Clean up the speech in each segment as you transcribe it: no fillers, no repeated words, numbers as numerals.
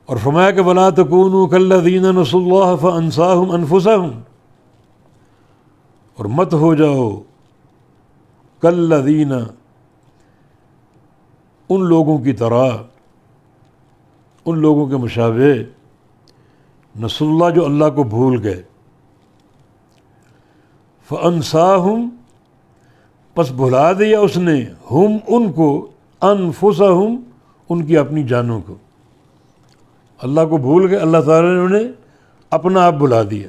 اور فرمایا کہ وَلَا تَكُونُوا كَالَّذِينَ نَسُوا اللَّهَ فَأَنسَاهُمْ أَنفُسَهُمْ، اور مت ہو جاؤ کالذین، ان لوگوں کی طرح، ان لوگوں کے مشابہ، نسوا اللہ جو اللہ کو بھول گئے، فانساہم پس بھلا دیا اس نے، ہم ان کو، انفسہم ان کی اپنی جانوں کو، اللہ کو بھول گئے، اللہ تعالیٰ نے انہیں اپنا آپ بھلا دیا،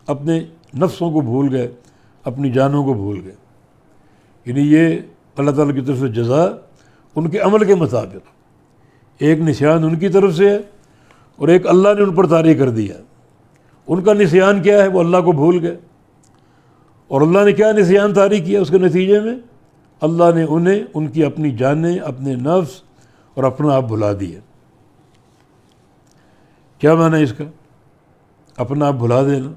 اپنے نفسوں کو بھول گئے، اپنی جانوں کو بھول گئے۔ یعنی یہ اللہ تعالیٰ کی طرف سے جزا ان کے عمل کے مطابق، ایک نسیان ان کی طرف سے ہے اور ایک اللہ نے ان پر طاری کر دیا۔ ان کا نسیان کیا ہے؟ وہ اللہ کو بھول گئے، اور اللہ نے کیا نسیان طاری کیا؟ اس کے نتیجے میں اللہ نے انہیں ان کی اپنی جانیں، اپنے نفس اور اپنا آپ بھلا دیا۔ کیا معنی اس کا؟ اپنا آپ بھلا دینا،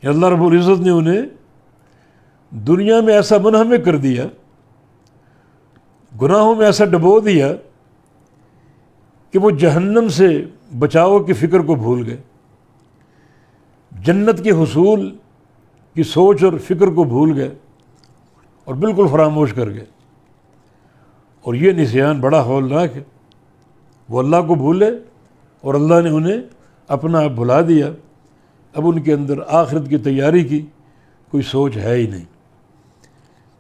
کہ اللہ رب العزت نے انہیں دنیا میں ایسا منہمک کر دیا، گناہوں میں ایسا ڈبو دیا کہ وہ جہنم سے بچاؤ کی فکر کو بھول گئے، جنت کے حصول کی سوچ اور فکر کو بھول گئے اور بالکل فراموش کر گئے۔ اور یہ نسیان بڑا ہولناک ہے، وہ اللہ کو بھولے اور اللہ نے انہیں اپنا آپ بھلا دیا۔ اب ان کے اندر آخرت کی تیاری کی کوئی سوچ ہے ہی نہیں۔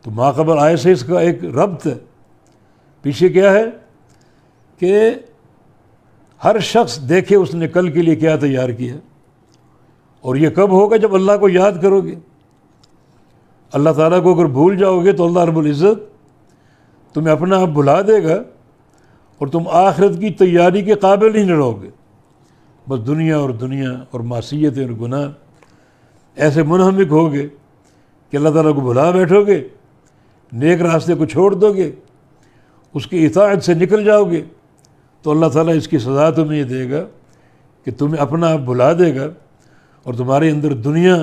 تو ماقبل آئے سے اس کا ایک ربط ہے، پیچھے کیا ہے کہ ہر شخص دیکھے اس نے کل کے لیے کیا تیار کیا، اور یہ کب ہوگا؟ جب اللہ کو یاد کرو گے۔ اللہ تعالیٰ کو اگر بھول جاؤ گے تو اللہ رب العزت تمہیں اپنا آپ بھلا دے گا اور تم آخرت کی تیاری کے قابل ہی نہ رہو گے، بس دنیا اور معصیتیں اور گناہ ایسے منہمک ہوگے کہ اللہ تعالیٰ کو بھلا بیٹھو گے، نیک راستے کو چھوڑ دو گے، اس کی اطاعت سے نکل جاؤ گے، تو اللہ تعالیٰ اس کی سزا تمہیں یہ دے گا کہ تمہیں اپنا آپ بھلا دے گا، اور تمہارے اندر دنیا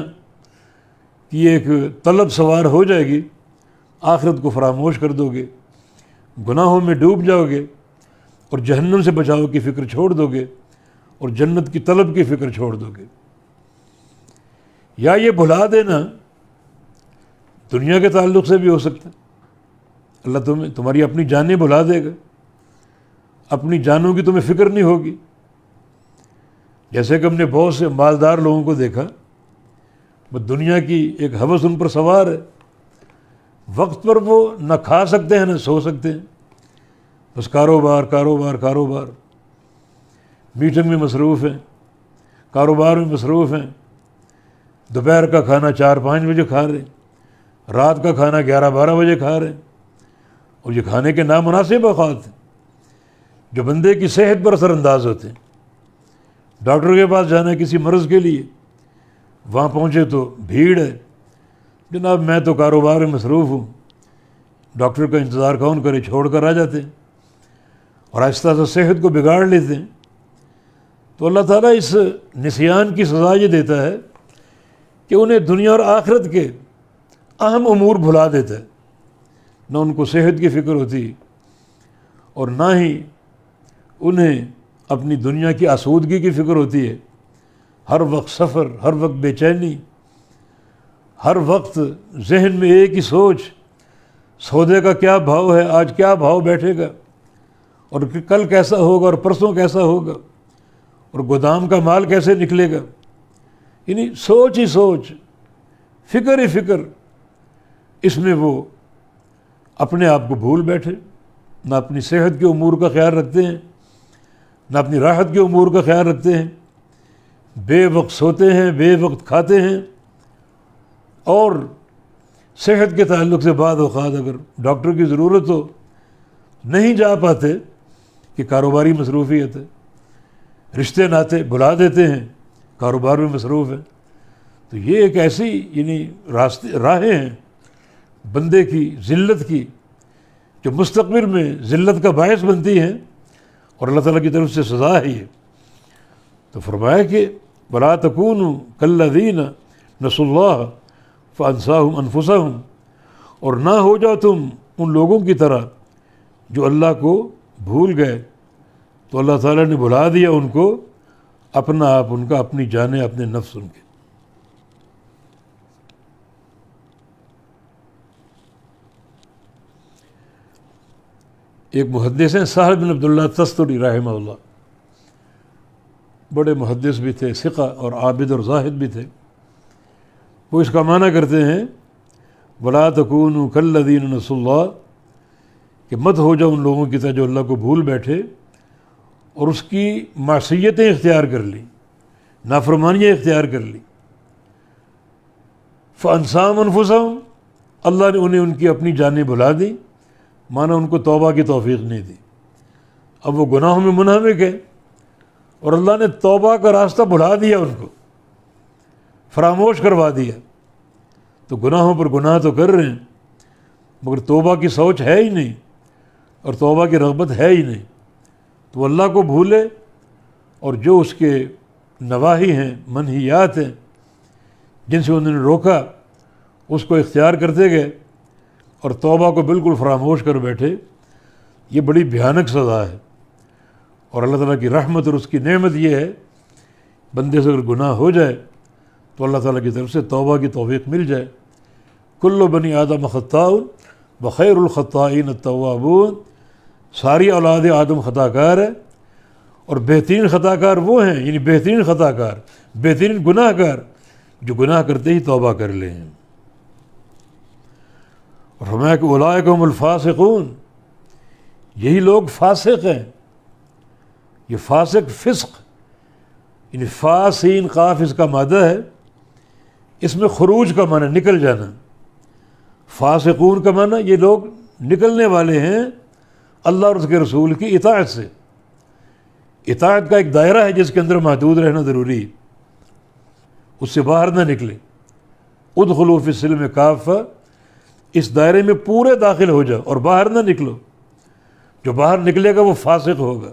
کی ایک طلب سوار ہو جائے گی، آخرت کو فراموش کر دو گے، گناہوں میں ڈوب جاؤ گے اور جہنم سے بچاؤ کی فکر چھوڑ دو گے اور جنت کی طلب کی فکر چھوڑ دو گے۔ یا یہ بھلا دینا دنیا کے تعلق سے بھی ہو سکتا ہے، اللہ تمہاری اپنی جانیں بھلا دے گا، اپنی جانوں کی تمہیں فکر نہیں ہوگی۔ جیسے کہ ہم نے بہت سے مالدار لوگوں کو دیکھا، وہ دنیا کی ایک ہوس ان پر سوار ہے، وقت پر وہ نہ کھا سکتے ہیں نہ سو سکتے ہیں، بس کاروبار کاروبار کاروبار، میٹنگ میں مصروف ہیں، کاروبار میں مصروف ہیں، دوپہر کا کھانا 4-5 بجے کھا رہے ہیں، رات کا کھانا 11-12 بجے کھا رہے ہیں، اور یہ کھانے کے نامناسب اوقات ہیں جو بندے کی صحت پر اثر انداز ہوتے ہیں۔ ڈاکٹر کے پاس جانا ہے کسی مرض کے لیے، وہاں پہنچے تو بھیڑ ہے، جناب میں تو کاروبار میں مصروف ہوں، ڈاکٹر کا انتظار کون کرے، چھوڑ کر آ جاتے ہیں اور آہستہ آہستہ صحت کو بگاڑ لیتے ہیں۔ تو اللہ تعالیٰ اس نسیان کی سزا یہ دیتا ہے کہ انہیں دنیا اور آخرت کے اہم امور بھلا دیتا ہے، نہ ان کو صحت کی فکر ہوتی اور نہ ہی انہیں اپنی دنیا کی آسودگی کی فکر ہوتی ہے۔ ہر وقت سفر، ہر وقت بے چینی، ہر وقت ذہن میں ایک ہی سوچ، سودے کا کیا بھاؤ ہے، آج کیا بھاؤ بیٹھے گا، اور کل کیسا ہوگا اور پرسوں کیسا ہوگا، اور گودام کا مال کیسے نکلے گا۔ یعنی سوچ ہی سوچ، فکر ہی فکر، اس میں وہ اپنے آپ کو بھول بیٹھے، نہ اپنی صحت کے امور کا خیال رکھتے ہیں، نہ اپنی راحت کے امور کا خیال رکھتے ہیں، بے وقت سوتے ہیں، بے وقت کھاتے ہیں، اور صحت کے تعلق سے بعض اوقات اگر ڈاکٹر کی ضرورت ہو نہیں جا پاتے کہ کاروباری مصروفیت ہے، رشتے ناتے بھلا دیتے ہیں، کاروبار میں مصروف ہیں۔ تو یہ ایک ایسی راہیں ہیں بندے کی ذلت کی جو مستقبل میں ذلت کا باعث بنتی ہیں، اور اللہ تعالیٰ کی طرف سے سزا ہے یہ۔ تو فرمایا کہ وَلَا تَكُونُوا كَالَّذِينَ نَسُوا اللَّهَ فَأَنسَاهُمْ أَنفُسَهُمْ، اور نہ ہو جاؤ تم ان لوگوں کی طرح جو اللہ کو بھول گئے، تو اللہ تعالیٰ نے بلا دیا ان کو اپنا آپ، ان کا اپنی جانیں، اپنے نفس ان کے۔ ایک محدث ہیں سہل بن عبداللہ تستری رحمہ اللہ، بڑے محدث بھی تھے، ثقہ اور عابد اور زاہد بھی تھے۔ وہ اس کا معنی کرتے ہیں وَلَا تَكُونُوا كَالَّذِينَ نَسُوا اللَّهَ، کہ مت ہو جاؤ ان لوگوں کی طرح جو اللہ کو بھول بیٹھے اور اس کی معصیتیں اختیار کر لی، نافرمانیاں اختیار کر لی۔ فَأَنسَاهُمْ أَنفُسَهُمْ، اللہ نے انہیں ان کی اپنی جانیں بھلا دی، مانا ان کو توبہ کی توفیق نہیں دی۔ اب وہ گناہوں میں منہمک ہے اور اللہ نے توبہ کا راستہ بھلا دیا، ان کو فراموش کروا دیا، تو گناہوں پر گناہ تو کر رہے ہیں مگر توبہ کی سوچ ہے ہی نہیں اور توبہ کی رغبت ہے ہی نہیں۔ تو اللہ کو بھولے اور جو اس کے نواہی ہیں، منہیات ہیں، جن سے انہوں نے روکا، اس کو اختیار کرتے گئے اور توبہ کو بالکل فراموش کر بیٹھے۔ یہ بڑی بھیانک سزا ہے، اور اللہ تعالیٰ کی رحمت اور اس کی نعمت یہ ہے بندے سے اگر گناہ ہو جائے تو اللہ تعالیٰ کی طرف سے توبہ کی توفیق مل جائے۔ کل بنی آدم خطاء وخیر الخطائین التوابون، ساری اولاد آدم خطا کار ہے اور بہترین خطا کار وہ ہیں، یعنی بہترین خطا کار، بہترین گناہ کار جو گناہ کرتے ہی توبہ کر لیں۔ اور فرمایا کہ اولئک هم الفاسقون، یہی لوگ فاسق ہیں۔ یہ فاسق، فسق، یعنی فاسین قاف اس کا مادہ ہے، اس میں خروج کا معنی نکل جانا۔ فاسقون کا معنی یہ لوگ نکلنے والے ہیں اللہ اور اس کے رسول کی اطاعت سے۔ اطاعت کا ایک دائرہ ہے جس کے اندر محدود رہنا ضروری ہے، اس سے باہر نہ نکلے۔ ادخلوا فی السلم کافہ، اس دائرے میں پورے داخل ہو جاؤ اور باہر نہ نکلو، جو باہر نکلے گا وہ فاسق ہوگا۔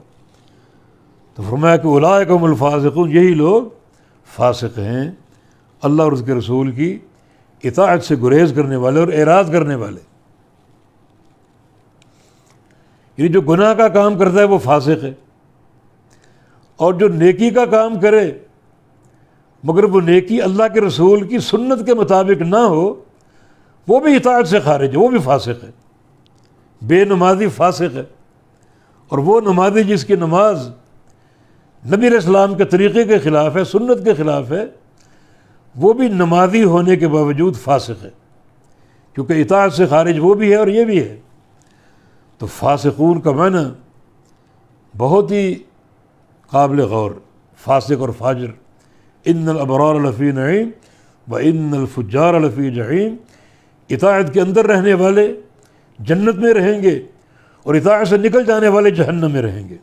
تو فرمایا کہ اولئک هم الفاسقون، یہی لوگ فاسق ہیں اللہ اور اس کے رسول کی اطاعت سے گریز کرنے والے اور اعراض کرنے والے۔ یعنی جو گناہ کا کام کرتا ہے وہ فاسق ہے، اور جو نیکی کا کام کرے مگر وہ نیکی اللہ کے رسول کی سنت کے مطابق نہ ہو، وہ بھی اطاعت سے خارج ہے، وہ بھی فاسق ہے، بے نمازی فاسق ہے۔ اور وہ نمازی جس کی نماز نبی علیہ السلام کے طریقے کے خلاف ہے، سنت کے خلاف ہے، وہ بھی نمازی ہونے کے باوجود فاسق ہے، کیونکہ اطاعت سے خارج وہ بھی ہے اور یہ بھی ہے۔ تو فاسقون کا معنی بہت ہی قابل غور، فاسق اور فاجر۔ ان الابرار لفی نعیم و ان الفجار لفی جحیم، اطاعت کے اندر رہنے والے جنت میں رہیں گے اور اطاعت سے نکل جانے والے جہنم میں رہیں گے۔